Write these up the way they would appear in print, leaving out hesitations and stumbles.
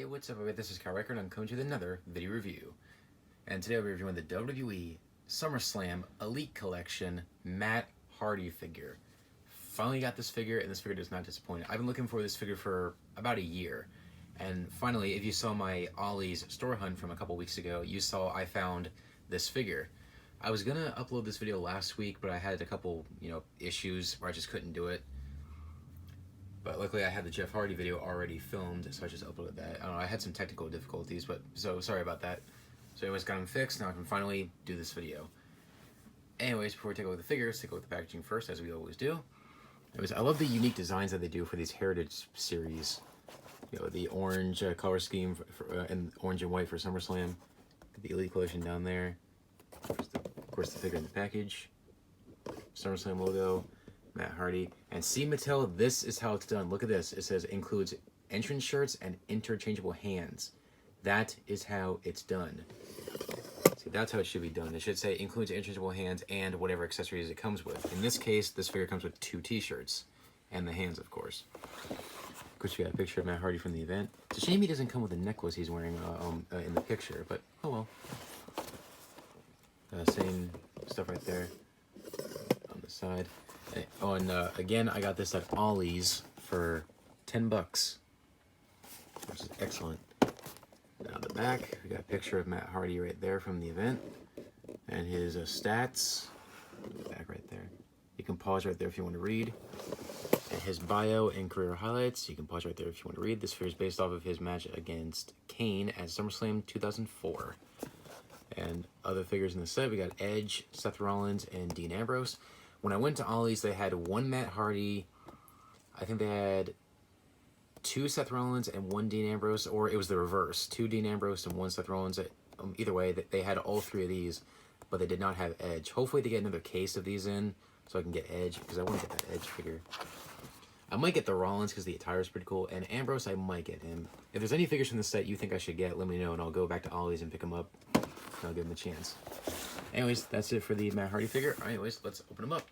what's up everybody, this is Kyle Record and I'm coming to you with another video review. And today I'll be reviewing the WWE Summerslam Elite Collection Matt Hardy figure. Finally got this figure, and this figure does not disappoint. I've been looking for this figure for about a year. And finally, if you saw my Ollie's store hunt from a couple weeks ago, you saw I found this figure. I was gonna upload this video last week, but I had a couple, issues where I just couldn't do it. But luckily I had the Jeff Hardy video already filmed, so I just uploaded that. I don't know, I had some technical difficulties, but so sorry about that. So anyways, got them fixed, now I can finally do this video. Anyways, before we take a look at the figure, let's take a look at the packaging first, as we always do. Anyways, I love the unique designs that they do for these Heritage series. The orange color scheme and orange and white for SummerSlam. The Elite Collection down there. Of course, the figure in the package. SummerSlam logo. Matt Hardy. And see, Mattel, this is how it's done. Look at this. It says includes entrance shirts and interchangeable hands. That is how it's done. See, that's how it should be done. It should say includes interchangeable hands and whatever accessories it comes with. In this case, this figure comes with 2 t-shirts. And the hands, of course. Of course, we got a picture of Matt Hardy from the event. It's a shame he doesn't come with the necklace he's wearing in the picture, but oh well. Same stuff right there on the side. Oh, and again, I got this at Ollie's for $10, which is excellent. Now the back, we got a picture of Matt Hardy right there from the event, and his stats. Back right there. You can pause right there if you want to read. And his bio and career highlights. You can pause right there if you want to read. This figure is based off of his match against Kane at SummerSlam 2004. And other figures in the set, we got Edge, Seth Rollins, and Dean Ambrose. When I went to Ollie's, they had 1 Matt Hardy. I think they had 2 Seth Rollins and 1 Dean Ambrose, or it was the reverse. 2 Dean Ambrose and 1 Seth Rollins. Either way, they had all 3 of these, but they did not have Edge. Hopefully they get another case of these in so I can get Edge, because I want to get that Edge figure. I might get the Rollins because the attire is pretty cool, and Ambrose, I might get him. If there's any figures from the set you think I should get, let me know, and I'll go back to Ollie's and pick them up, and I'll give them a chance. Anyways, that's it for the Matt Hardy figure. Anyways, let's open them up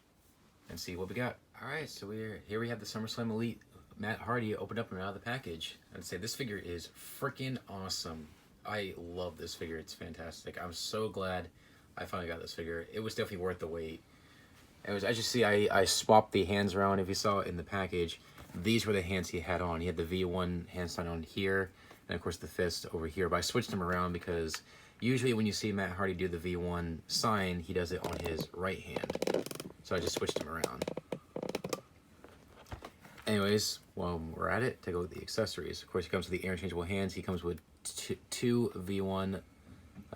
and see what we got. Alright, so here we have the SummerSlam Elite Matt Hardy opened up and out of the package. I'd say this figure is freaking awesome. I love this figure. It's fantastic. I'm so glad I finally got this figure. It was definitely worth the wait. Anyways, as you see, I swapped the hands around. If you saw it in the package, these were the hands he had on. He had the V1 hand sign on here, and of course the fist over here. But I switched them around because usually when you see Matt Hardy do the V1 sign, he does it on his right hand. So I just switched them around. Anyways, while we're at it, take a look at the accessories. Of course, he comes with the interchangeable hands. He comes with 2 V1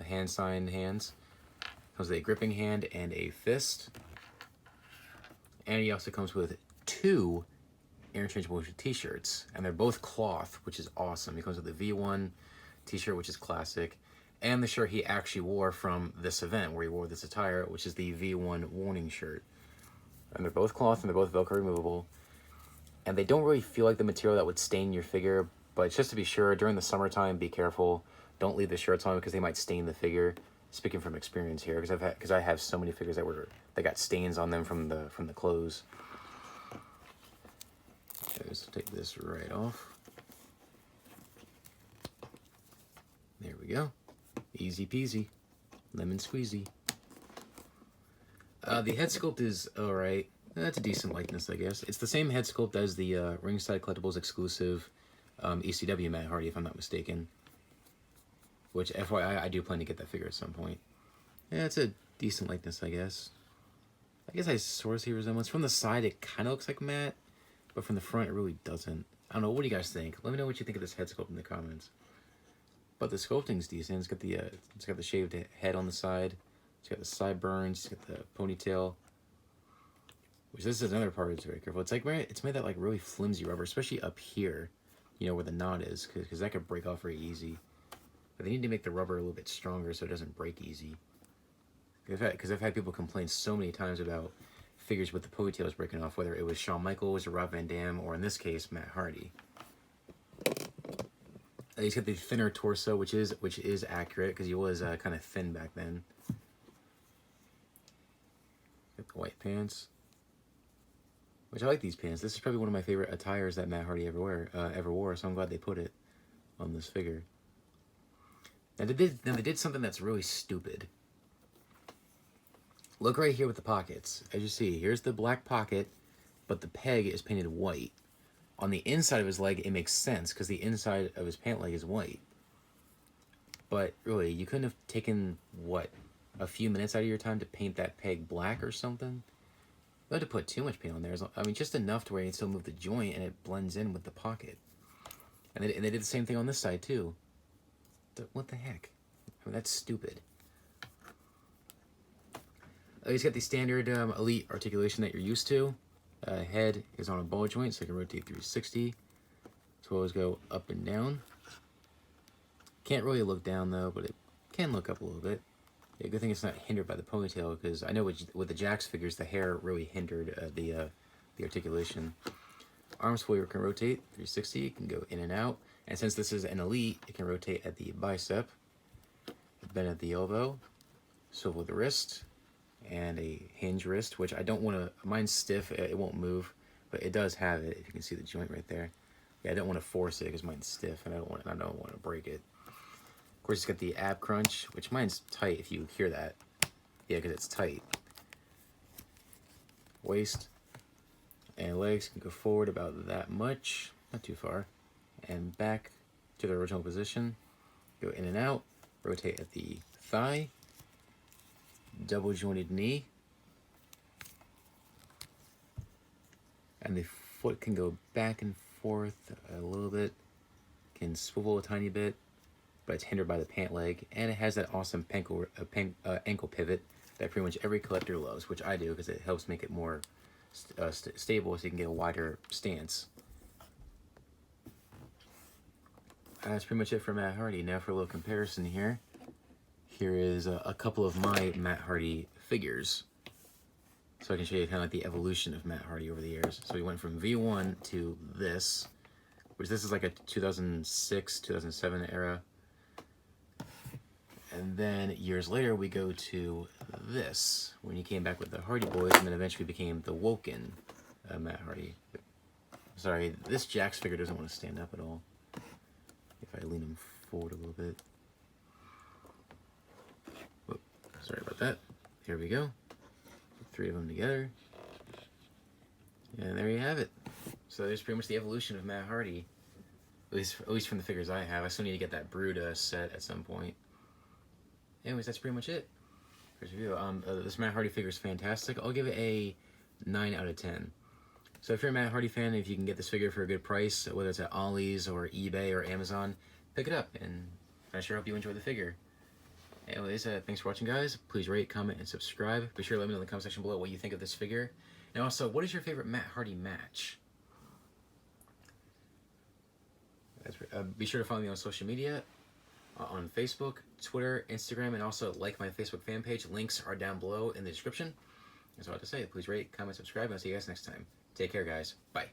hand sign hands. Comes with a gripping hand and a fist. And he also comes with 2 interchangeable t-shirts, and they're both cloth, which is awesome. He comes with the V1 t-shirt, which is classic, and the shirt he actually wore from this event where he wore this attire, which is the V1 warning shirt. And they're both cloth, and they're both Velcro removable. And they don't really feel like the material that would stain your figure, but just to be sure, during the summertime, be careful. Don't leave the shirts on because they might stain the figure. Speaking from experience here, because I have so many figures that got stains on them from the clothes. Okay, let's take this right off. There we go. Easy peasy, lemon squeezy. The head sculpt is alright. That's a decent likeness, I guess. It's the same head sculpt as the Ringside Collectibles exclusive ECW Matt Hardy, if I'm not mistaken. Which, FYI, I do plan to get that figure at some point. Yeah, it's a decent likeness, I guess. I guess I sort of see resemblance. From the side, it kind of looks like Matt, but from the front, it really doesn't. I don't know. What do you guys think? Let me know what you think of this head sculpt in the comments. But the sculpting's decent. It's got the shaved head on the side. It's got the sideburns. It's got the ponytail. Which this is another part that's very careful. It's like it's made that like really flimsy rubber, especially up here, where the knot is, because that could break off very easy. But they need to make the rubber a little bit stronger so it doesn't break easy. Because I've had people complain so many times about figures with the ponytails breaking off, whether it was Shawn Michaels or Rob Van Dam, or in this case, Matt Hardy. He's got the thinner torso, which is accurate, because he was kind of thin back then. Got the white pants. Which I like these pants. This is probably one of my favorite attires that Matt Hardy ever wore, so I'm glad they put it on this figure. Now they did something that's really stupid. Look right here with the pockets. As you see, here's the black pocket, but the peg is painted white. On the inside of his leg, it makes sense because the inside of his pant leg is white. But really, you couldn't have taken, what, a few minutes out of your time to paint that peg black or something? You had to put too much paint on there. I mean, just enough to where you can still move the joint and it blends in with the pocket. And they did the same thing on this side, too. What the heck? I mean, that's stupid. He's got the standard elite articulation that you're used to. Head is on a ball joint, so I can rotate 360. As well as go up and down. Can't really look down though, but it can look up a little bit. Yeah, good thing it's not hindered by the ponytail, because I know with the Jax figures, the hair really hindered the articulation. Arms fully can rotate 360. It can go in and out. And since this is an elite, it can rotate at the bicep, bend at the elbow, swivel the wrist, and a hinge wrist, which I don't want to, mine's stiff, it won't move, but it does have it, if you can see the joint right there. Yeah, I don't want to force it because mine's stiff and I don't want to break it. Of course, it's got the ab crunch, which mine's tight if you hear that. Yeah, because it's tight. Waist and legs can go forward about that much, not too far, and back to the original position. Go in and out, rotate at the thigh, double jointed knee, and the foot can go back and forth a little bit, can swivel a tiny bit, but it's hindered by the pant leg, and it has that awesome ankle pivot that pretty much every collector loves, which I do because it helps make it more stable so you can get a wider stance. That's pretty much it for Matt Hardy. Now for a little comparison here. Here is a couple of my Matt Hardy figures. So I can show you kind of like the evolution of Matt Hardy over the years. So we went from V1 to this, which this is like a 2006, 2007 era. And then years later, we go to this, when he came back with the Hardy Boys, and then eventually became the Woken Matt Hardy. Sorry, this Jax figure doesn't want to stand up at all. If I lean him forward a little bit. Whoop, sorry about that. Here we go. Three of them together. And there you have it. So there's pretty much the evolution of Matt Hardy. At least from the figures I have. I still need to get that Brood set at some point. Anyways, that's pretty much it. Here's a review. This Matt Hardy figure is fantastic. I'll give it a 9 out of 10. So if you're a Matt Hardy fan, if you can get this figure for a good price, whether it's at Ollie's or eBay or Amazon, pick it up. And I sure hope you enjoy the figure. Anyways, thanks for watching, guys. Please rate, comment, and subscribe. Be sure to let me know in the comment section below what you think of this figure. And also, what is your favorite Matt Hardy match? Be sure to follow me on social media. On Facebook, Twitter, Instagram, and also like my Facebook fan page. Links are down below in the description. That's all I have to say. Please rate, comment, subscribe, and I'll see you guys next time. Take care, guys. Bye.